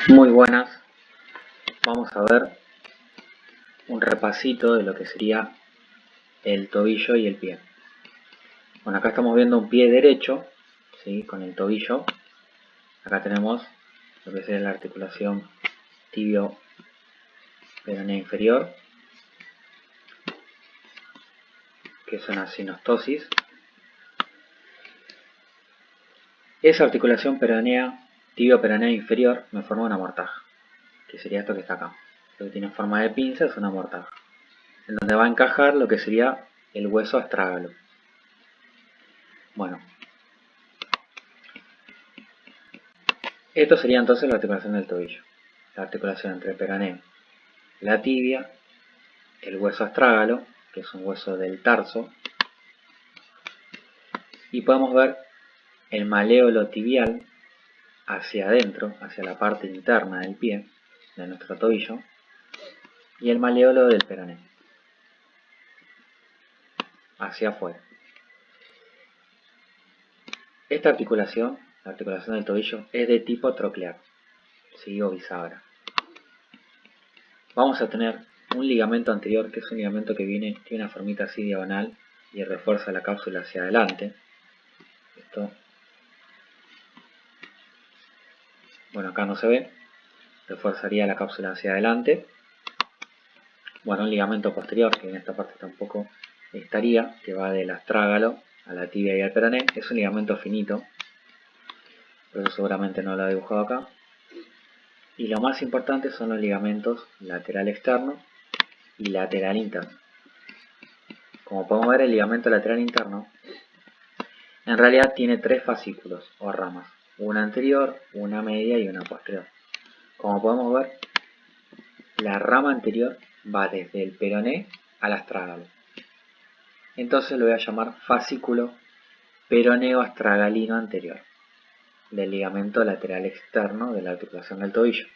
Muy buenas, vamos a ver un repasito de lo que sería el tobillo y el pie. Bueno, acá estamos viendo un pie derecho, ¿sí? Con el tobillo. Acá tenemos lo que sería la articulación tibio-peronea inferior, que es una sinostosis. Esa articulación tibio-peronea inferior me forma una mortaja, que sería esto que está acá. Lo que tiene forma de pinza es una mortaja, en donde va a encajar lo que sería el hueso astrágalo. Bueno, esto sería entonces la articulación del tobillo. La articulación entre el peroneo, la tibia, el hueso astrágalo, que es un hueso del tarso, y podemos ver el maléolo tibial hacia adentro, hacia la parte interna del pie, de nuestro tobillo, y el maléolo del peroneo, hacia afuera. Esta articulación, la articulación del tobillo, es de tipo troclear, ¿sí? O bisagra. Vamos a tener un ligamento anterior, que es un ligamento que tiene una formita así diagonal y refuerza la cápsula hacia adelante. Esto, bueno, acá no se ve, refuerzaría la cápsula hacia adelante. Bueno, un ligamento posterior, que en esta parte tampoco estaría, que va del astrágalo a la tibia y al peroné, es un ligamento finito, por eso seguramente no lo he dibujado acá. Y lo más importante son los ligamentos lateral externo y lateral interno. Como podemos ver, el ligamento lateral interno en realidad tiene tres fascículos o ramas, una anterior, una media y una posterior. Como podemos ver, la rama anterior va desde el peroné al astrágalo. Entonces lo voy a llamar fascículo peroneo astragalino anterior del ligamento lateral externo de la articulación del tobillo.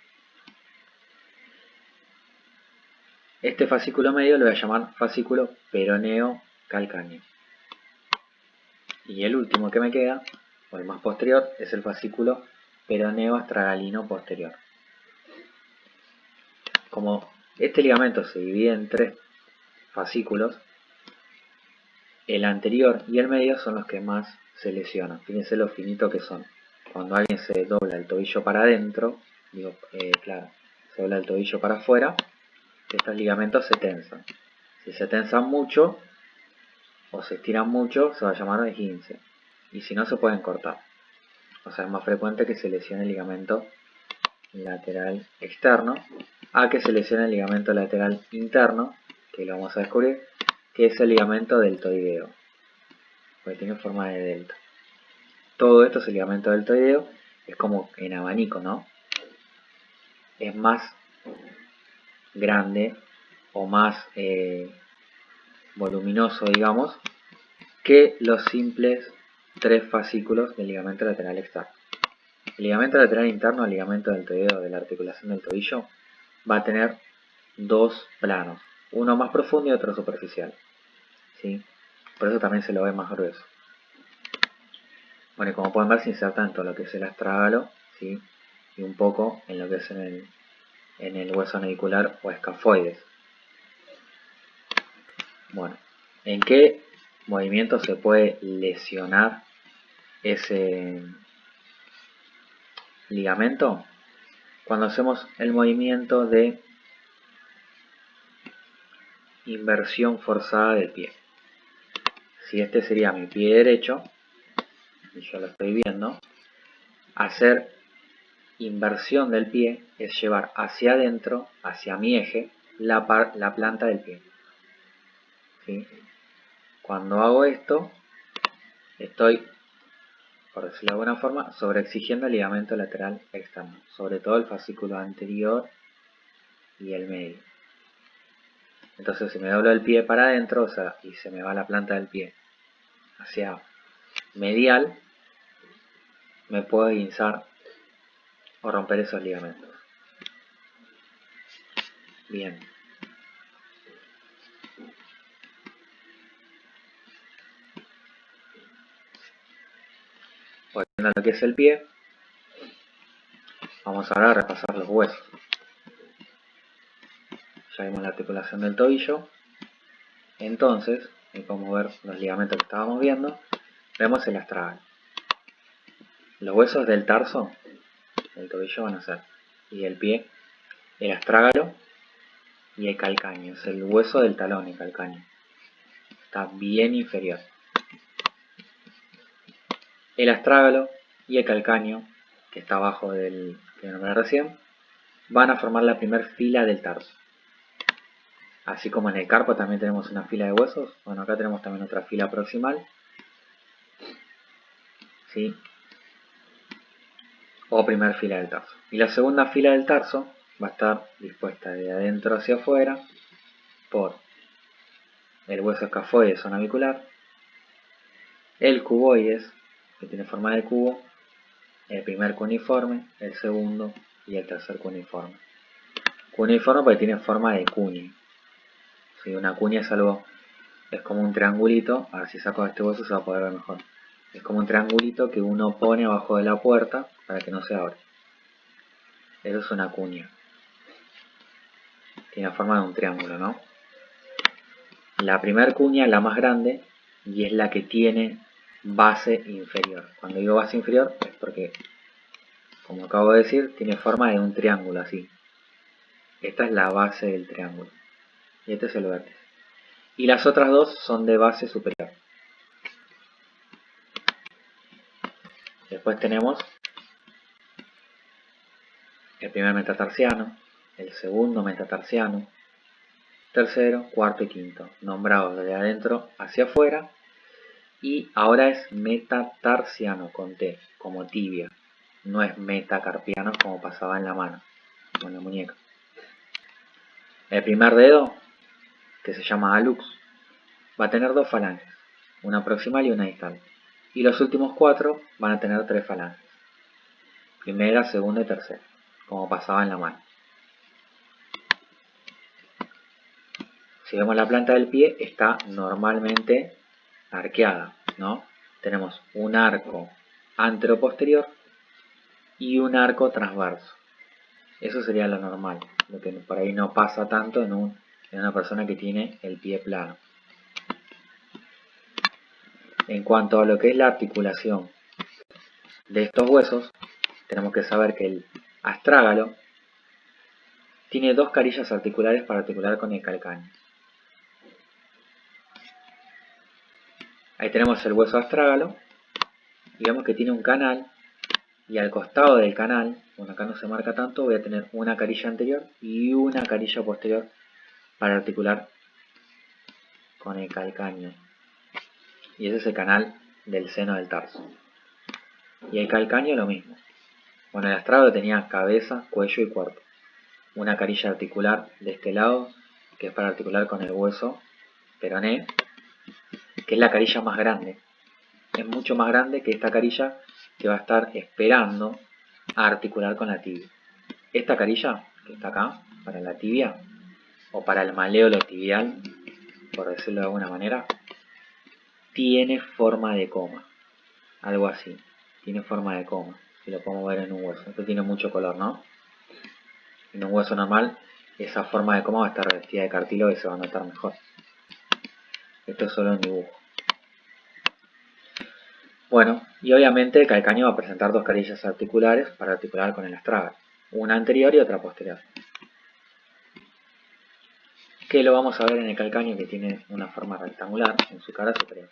Este fascículo medio lo voy a llamar fascículo peroneo calcáneo. Y el último que me queda, o el más posterior, es el fascículo peroneo astragalino posterior. Como este ligamento se divide en tres fascículos, el anterior y el medio son los que más se lesionan. Fíjense lo finito que son. Cuando alguien se dobla el tobillo para adentro, se dobla el tobillo para afuera, estos ligamentos se tensan. Si se tensan mucho o se estiran mucho, se va a llamar esguince. Y si no, se pueden cortar. O sea, es más frecuente que se lesione el ligamento lateral externo a que se lesione el ligamento lateral interno, que lo vamos a descubrir, que es el ligamento deltoideo, porque tiene forma de delta. Todo esto es el ligamento deltoideo, es como en abanico, ¿no? Es más grande o más voluminoso, digamos, que los simples tres fascículos del ligamento lateral externo. El ligamento lateral interno, el ligamento deltoideo de la articulación del tobillo, va a tener dos planos, uno más profundo y otro superficial, ¿sí? Por eso también se lo ve más grueso. Bueno, y como pueden ver, se inserta en todo lo que es el astrágalo, ¿sí? Y un poco en lo que es en el hueso navicular o escafoides. Bueno, ¿en qué movimiento se puede lesionar ese ligamento? Cuando hacemos el movimiento de inversión forzada del pie. Si este sería mi pie derecho, y yo lo estoy viendo, hacer inversión del pie es llevar hacia adentro, hacia mi eje, la planta del pie. ¿Sí? Cuando hago esto, estoy, por decirlo de alguna forma, sobreexigiendo el ligamento lateral externo, sobre todo el fascículo anterior y el medio. Entonces, si me doblo el pie para adentro, o sea, y se me va la planta del pie hacia medial, me puedo guinzar o romper esos ligamentos. Bien. Volviendo a lo que es el pie, Vamos ahora a repasar los huesos. Ya vimos la articulación del tobillo. Entonces, ahí podemos ver los ligamentos que estábamos viendo. Vemos el astrágalo. Los huesos del tarso, del tobillo van a ser, y del pie, el astrágalo y el calcáneo. Es el hueso del talón, el calcáneo. Está bien inferior. El astrágalo y el calcáneo, que está abajo del que nombré recién, van a formar la primera fila del tarso. Así como en el carpo también tenemos una fila de huesos, bueno, acá tenemos también otra fila proximal, ¿sí? O primera fila del tarso. Y la segunda fila del tarso va a estar dispuesta de adentro hacia afuera por el hueso escafoides o navicular, el cuboides, que tiene forma de cubo, el primer cuneiforme, el segundo y el tercer cuneiforme. Cuneiforme porque tiene forma de cuña. Si una cuña es algo, es como un triangulito, a ver si saco este hueso se va a poder ver mejor. Es como un triangulito que uno pone abajo de la puerta para que no se abra. Eso es una cuña. Tiene la forma de un triángulo, ¿no? La primera cuña, la más grande, y es la que tiene base inferior. Cuando digo base inferior es porque, como acabo de decir, tiene forma de un triángulo así. Esta es la base del triángulo. Y este es el vértice. Y las otras dos son de base superior. Después tenemos el primer metatarsiano, el segundo metatarsiano, tercero, cuarto y quinto, nombrados de adentro hacia afuera. Y ahora es metatarsiano con T, como tibia. No es metacarpiano como pasaba en la mano, con la muñeca. El primer dedo, que se llama alux, va a tener dos falanges, una proximal y una distal. Y los últimos cuatro van a tener tres falanges. Primera, segunda y tercera, como pasaba en la mano. Si vemos la planta del pie, está normalmente arqueada, ¿no? Tenemos un arco anteroposterior y un arco transverso. Eso sería lo normal, lo que por ahí no pasa tanto en una persona que tiene el pie plano. En cuanto a lo que es la articulación de estos huesos, tenemos que saber que el astrágalo tiene dos carillas articulares para articular con el calcáneo. Ahí tenemos el hueso astrágalo y vemos que tiene un canal, y al costado del canal, bueno, acá no se marca tanto, voy a tener una carilla anterior y una carilla posterior para articular con el calcáneo. Y ese es el canal del seno del tarso. Y el calcáneo lo mismo. Bueno, el astrágalo tenía cabeza, cuello y cuerpo. Una carilla articular de este lado, que es para articular con el hueso peroné, que es la carilla más grande. Es mucho más grande que esta carilla que va a estar esperando a articular con la tibia. Esta carilla, que está acá, para la tibia, o para el maléolo tibial, por decirlo de alguna manera, tiene forma de coma. Algo así. Tiene forma de coma. Si lo podemos ver en un hueso. Esto tiene mucho color, ¿no? En un hueso normal, esa forma de coma va a estar revestida de cartílago y se va a notar mejor. Esto es solo un dibujo. Bueno, y obviamente el calcáneo va a presentar dos carillas articulares para articular con el astrágalo. Una anterior y otra posterior. Que lo vamos a ver en el calcáneo, que tiene una forma rectangular en su cara superior.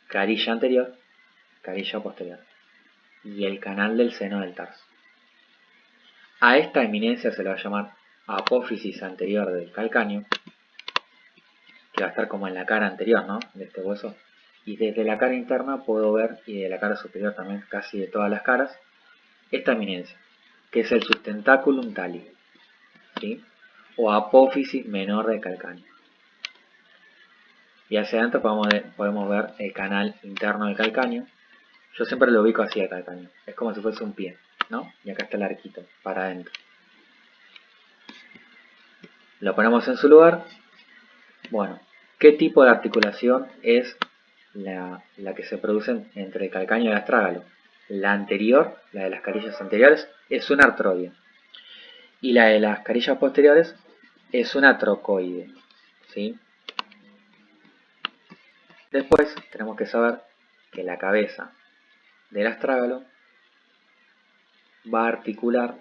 Carilla anterior, carilla posterior. Y el canal del seno del tarso. A esta eminencia se le va a llamar apófisis anterior del calcáneo, que va a estar como en la cara anterior, ¿no?, de este hueso. Y desde la cara interna puedo ver, y de la cara superior también, casi de todas las caras, esta eminencia, que es el sustentaculum tali, ¿sí?, o apófisis menor del calcáneo. Y hacia adentro podemos ver el canal interno del calcáneo. Yo siempre lo ubico así al calcáneo, es como si fuese un pie, ¿no? Y acá está el arquito, para adentro. Lo ponemos en su lugar. Bueno, ¿qué tipo de articulación es la que se produce entre el calcáneo y el astrágalo? La anterior, la de las carillas anteriores, es una artroide. Y la de las carillas posteriores es una trocoide. ¿Sí? Después tenemos que saber que la cabeza del astrágalo va a articular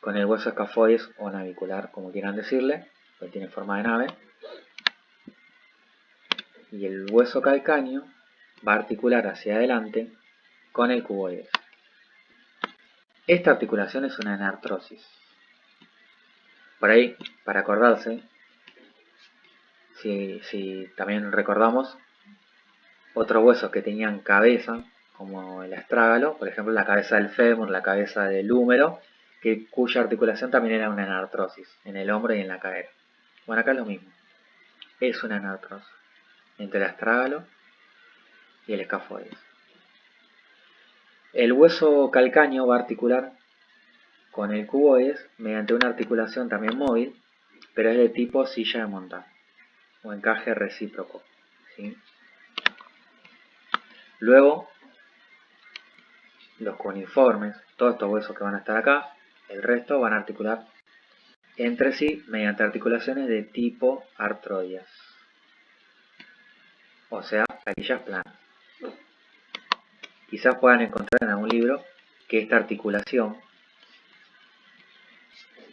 con el hueso escafoides o navicular, como quieran decirle, porque tiene forma de nave. Y el hueso calcáneo va a articular hacia adelante con el cuboides. Esta articulación es una anartrosis. Por ahí, para acordarse, si también recordamos otros huesos que tenían cabeza, como el astrágalo, por ejemplo la cabeza del fémur, la cabeza del húmero, cuya articulación también era una anartrosis, en el hombro y en la cadera. Bueno, acá es lo mismo, es una anartrosis entre el astrágalo y el escafoides. El hueso calcáneo va a articular con el cuboides mediante una articulación también móvil, pero es de tipo silla de montar o encaje recíproco. ¿Sí? Luego, los cuneiformes, todos estos huesos que van a estar acá, el resto van a articular entre sí mediante articulaciones de tipo artroides, o sea, carillas planas. Quizás puedan encontrar en algún libro que esta articulación,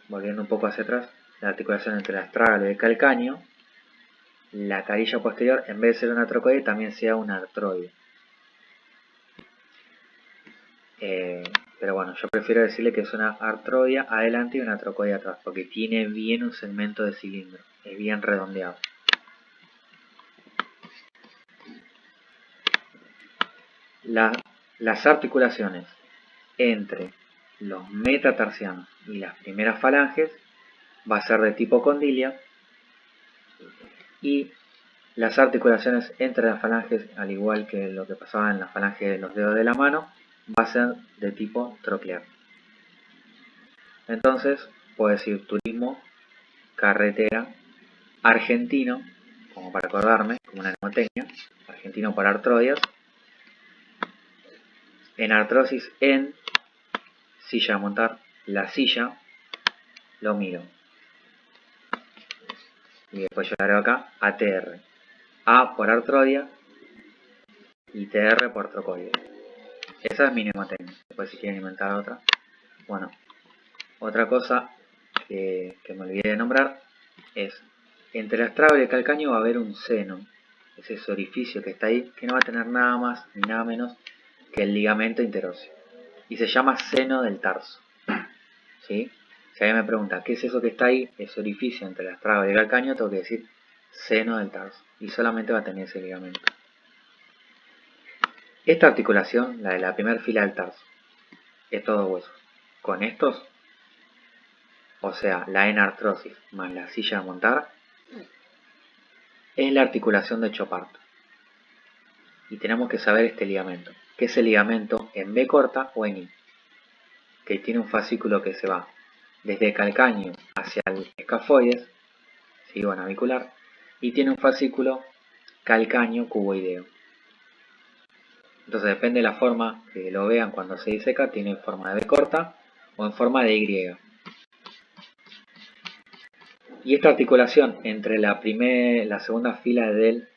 volviendo un poco hacia atrás, la articulación entre el astrágalo y el calcáneo, la carilla posterior, en vez de ser una trocoide, también sea una artroide. Pero bueno, yo prefiero decirle que es una artrodia adelante y una trocoide atrás, porque tiene bien un segmento de cilindro, es bien redondeado. Las articulaciones entre los metatarsianos y las primeras falanges va a ser de tipo condilia, y las articulaciones entre las falanges, al igual que lo que pasaba en la falange de los dedos de la mano, va a ser de tipo troclear. Entonces, puedo decir turismo, carretera, argentino, como para acordarme, como una mnemotecnia, argentino por artroides, en artrosis en silla a montar, la silla, lo miro. Y después yo agrego acá ATR. A por artrodia y TR por trocoide. Esa es mi mnemotecnia. Después si quieren inventar otra. Bueno, otra cosa que me olvidé de nombrar es, entre el astrágalo y el calcáneo va a haber un seno. Ese orificio que está ahí, que no va a tener nada más ni nada menos que el ligamento interóseo. Y se llama seno del tarso. ¿Sí? Si alguien me pregunta, ¿qué es eso que está ahí? Ese orificio entre el astrágalo y el calcáneo, tengo que decir seno del tarso. Y solamente va a tener ese ligamento. Esta articulación, la de la primera fila del tarso, estos dos huesos, con estos, o sea, la enartrosis más la silla de montar, es la articulación de Choparto. Y tenemos que saber este ligamento, que es el ligamento en B corta o en I, que tiene un fascículo que se va desde el calcáneo hacia el escafoides, sigo navicular, y tiene un fascículo calcáneo cuboideo. Entonces depende de la forma que lo vean cuando se diseca, tiene forma de B corta o en forma de Y. Y esta articulación entre la segunda fila del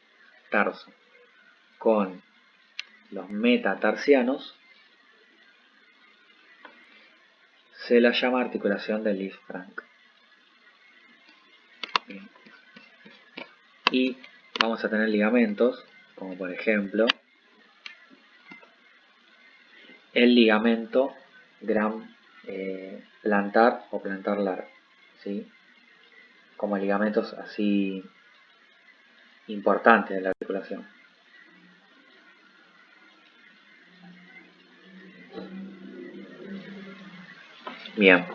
tarso con los metatarsianos se la llama articulación de Lisfranc. Y vamos a tener ligamentos, como por ejemplo el ligamento gran plantar o plantar largo, ¿sí? Como ligamentos así importantes de la articulación. Bien.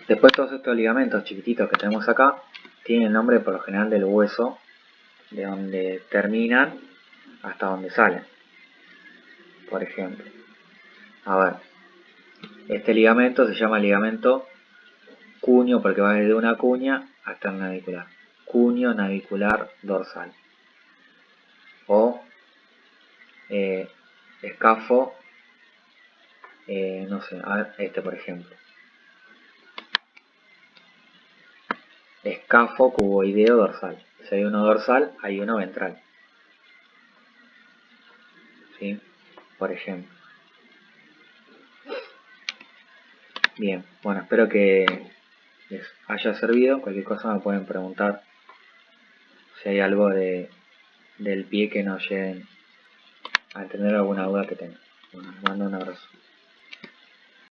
Después todos estos ligamentos chiquititos que tenemos acá tienen el nombre por lo general del hueso, de donde terminan hasta donde salen. Por ejemplo, a ver, este ligamento se llama ligamento cuneo porque va desde una cuña hasta el navicular. Cuneo navicular dorsal. O escafo, no sé, a ver, este por ejemplo. Escafo cuboideo dorsal. Si hay uno dorsal, hay uno ventral. ¿Sí? Por ejemplo. Bien, bueno, espero que les haya servido. Cualquier cosa me pueden preguntar si hay algo del pie que no lleguen a entender, alguna duda que tengan. Bueno, les mando un abrazo.